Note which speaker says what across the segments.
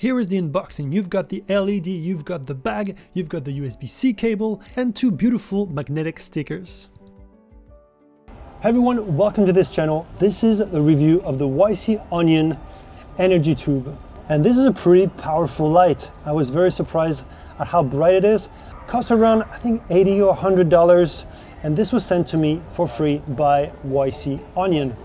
Speaker 1: Here is the unboxing. You've got the LED, you've got the bag, you've got the USB-C cable, and two beautiful magnetic stickers. Hey everyone, welcome to this channel. This is a review of the YC Onion energy tube. And this is a pretty powerful light. I was very surprised at how bright it is. It costs around, I think, $80 or $100. And this was sent to me for free by YC Onion.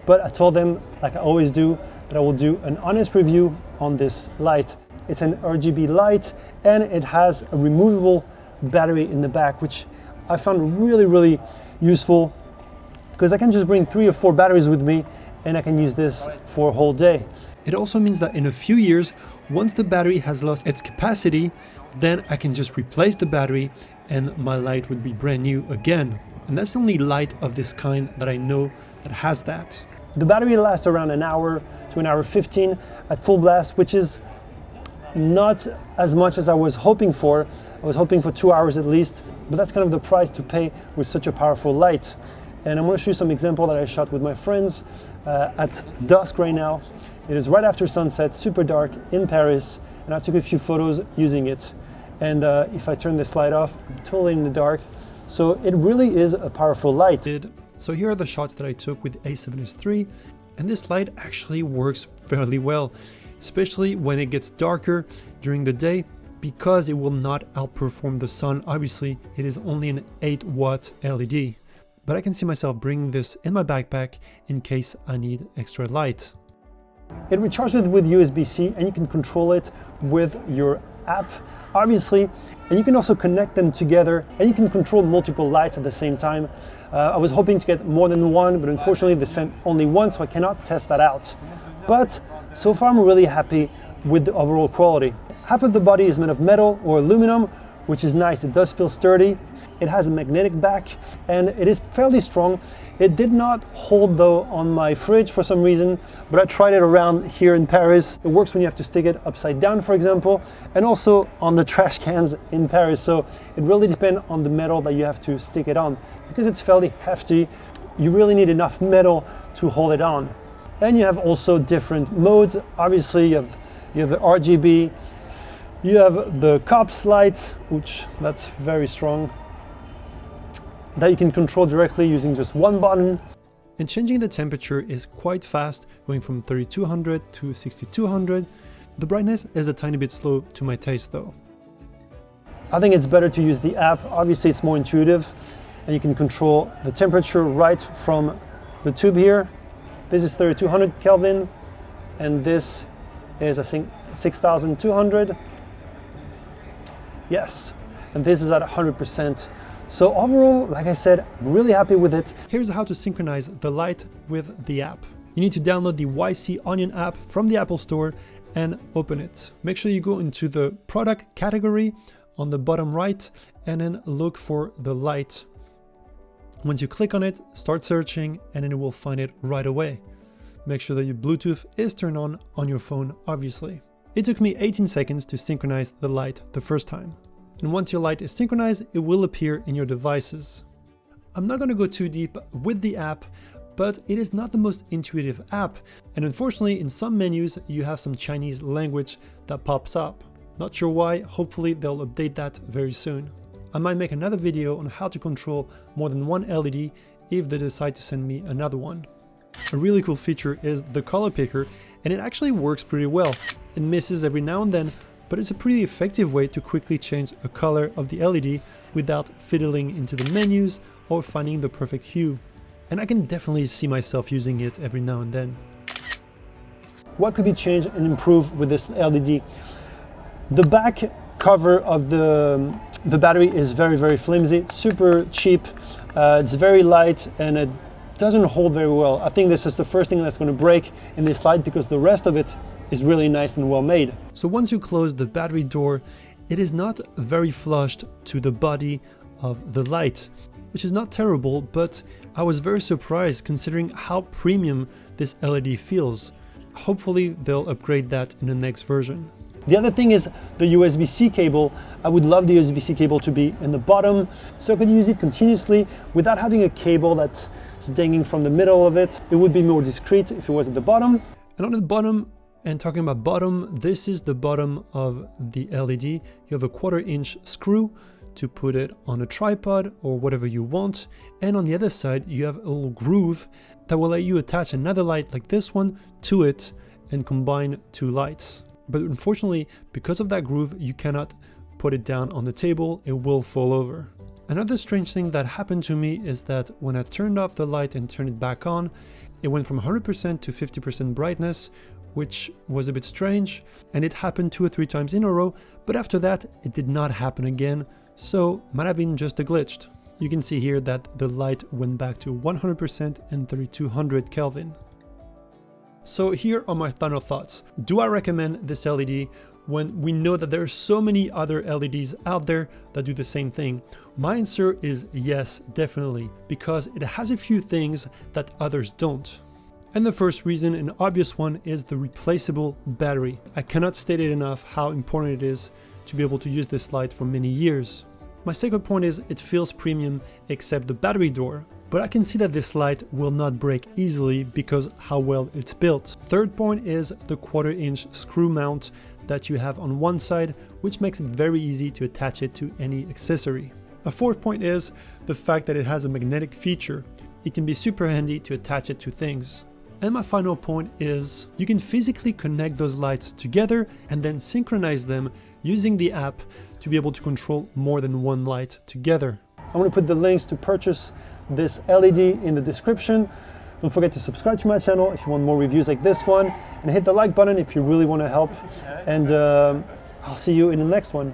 Speaker 1: But I told them, like I always do, that I will do an honest review on this light. It's an RGB light and it has a removable battery in the back, which I found really useful because I can just bring 3 or 4 batteries with me and I can use this for a whole day. It also means that in a few years, once the battery has lost its capacity, then I can just replace the battery and my light would be brand new again. And that's the only light of this kind that I know that has that. The battery lasts around an hour to an hour 15 at full blast, which is not as much as I was hoping for. I was hoping for 2 hours at least, but that's kind of the price to pay with such a powerful light. And I'm going to show you some example that I shot with my friends at dusk right now. It is right after sunset, super dark in Paris, and I took a few photos using it. And if I turn this light off, I'm totally in the dark. So it really is a powerful light. So here are the shots that I took with A7S III, and this light actually works fairly well, especially when it gets darker during the day, because it will not outperform the sun. Obviously, it is only an 8-watt LED, but I can see myself bringing this in my backpack in case I need extra light. It recharges with USB-C and you can control it with your app, obviously, and you can also connect them together and you can control multiple lights at the same time. I was hoping to get more than one, but unfortunately they sent only one, so I cannot test that out. But so far I'm really happy with the overall quality. Half of the body is made of metal or aluminum, which is nice. It does feel sturdy. It has a magnetic back and it is fairly strong. It did not hold though on my fridge for some reason, but I tried it around here in Paris. It works when you have to stick it upside down, for example, and also on the trash cans in Paris. So it really depends on the metal that you have to stick it on. Because it's fairly hefty, you really need enough metal to hold it on. And you have also different modes. Obviously you have the RGB, you have the COPS light, which that's very strong, that you can control directly using just one button. And changing the temperature is quite fast, going from 3200 to 6200. The brightness is a tiny bit slow to my taste though. I think it's better to use the app. Obviously it's more intuitive and you can control the temperature right from the tube here. This is 3200 Kelvin and this is, I think, 6200. Yes, and this is at 100%. So overall, like I said, I'm really happy with it. Here's how to synchronize the light with the app. You need to download the YC Onion app from the Apple Store and open it. Make sure you go into the product category on the bottom right and then look for the light. Once you click on it, start searching and then it will find it right away. Make sure that your Bluetooth is turned on your phone, obviously. It took me 18 seconds to synchronize the light the first time. And once your light is synchronized, it will appear in your devices. I'm not going to go too deep with the app, but it is not the most intuitive app. And unfortunately, in some menus, you have some Chinese language that pops up. Not sure why, hopefully they'll update that very soon. I might make another video on how to control more than one LED if they decide to send me another one. A really cool feature is the color picker, and it actually works pretty well. It misses every now and then, but it's a pretty effective way to quickly change a color of the LED without fiddling into the menus or finding the perfect hue. And I can definitely see myself using it every now and then. What could be changed and improved with this LED? The back cover of the battery is very flimsy, super cheap. It's very light and it doesn't hold very well. I think this is the first thing that's going to break in this light because the rest of it is really nice and well made. So once you close the battery door, it is not very flushed to the body of the light, which is not terrible, but I was very surprised considering how premium this LED feels. Hopefully they'll upgrade that in the next version. The other thing is the USB-C cable. I would love the USB-C cable to be in the bottom so I could use it continuously without having a cable that's dangling from the middle of it. It would be more discreet if it was at the bottom. And on the bottom, And talking about bottom, this is the bottom of the LED. You have a 1/4 inch screw to put it on a tripod or whatever you want. And on the other side, you have a little groove that will let you attach another light like this one to it and combine two lights. But unfortunately, because of that groove, you cannot put it down on the table, it will fall over. Another strange thing that happened to me is that when I turned off the light and turned it back on, it went from 100% to 50% brightness, which was a bit strange, and it happened 2 or 3 times in a row, but after that, it did not happen again, so might have been just a glitch. You can see here that the light went back to 100% and 3200 Kelvin. So here are my final thoughts. Do I recommend this LED when we know that there are so many other LEDs out there that do the same thing? My answer is yes, definitely, because it has a few things that others don't. And the first reason, an obvious one, is the replaceable battery. I cannot state it enough how important it is to be able to use this light for many years. My second point is it feels premium except the battery door, but I can see that this light will not break easily because how well it's built. Third point is the 1/4 inch screw mount that you have on one side, which makes it very easy to attach it to any accessory. A fourth point is the fact that it has a magnetic feature. It can be super handy to attach it to things. And my final point is you can physically connect those lights together and then synchronize them using the app to be able to control more than one light together. I'm going to put the links to purchase this LED in the description. Don't forget to subscribe to my channel if you want more reviews like this one, and hit the like button if you really want to help. And I'll see you in the next one.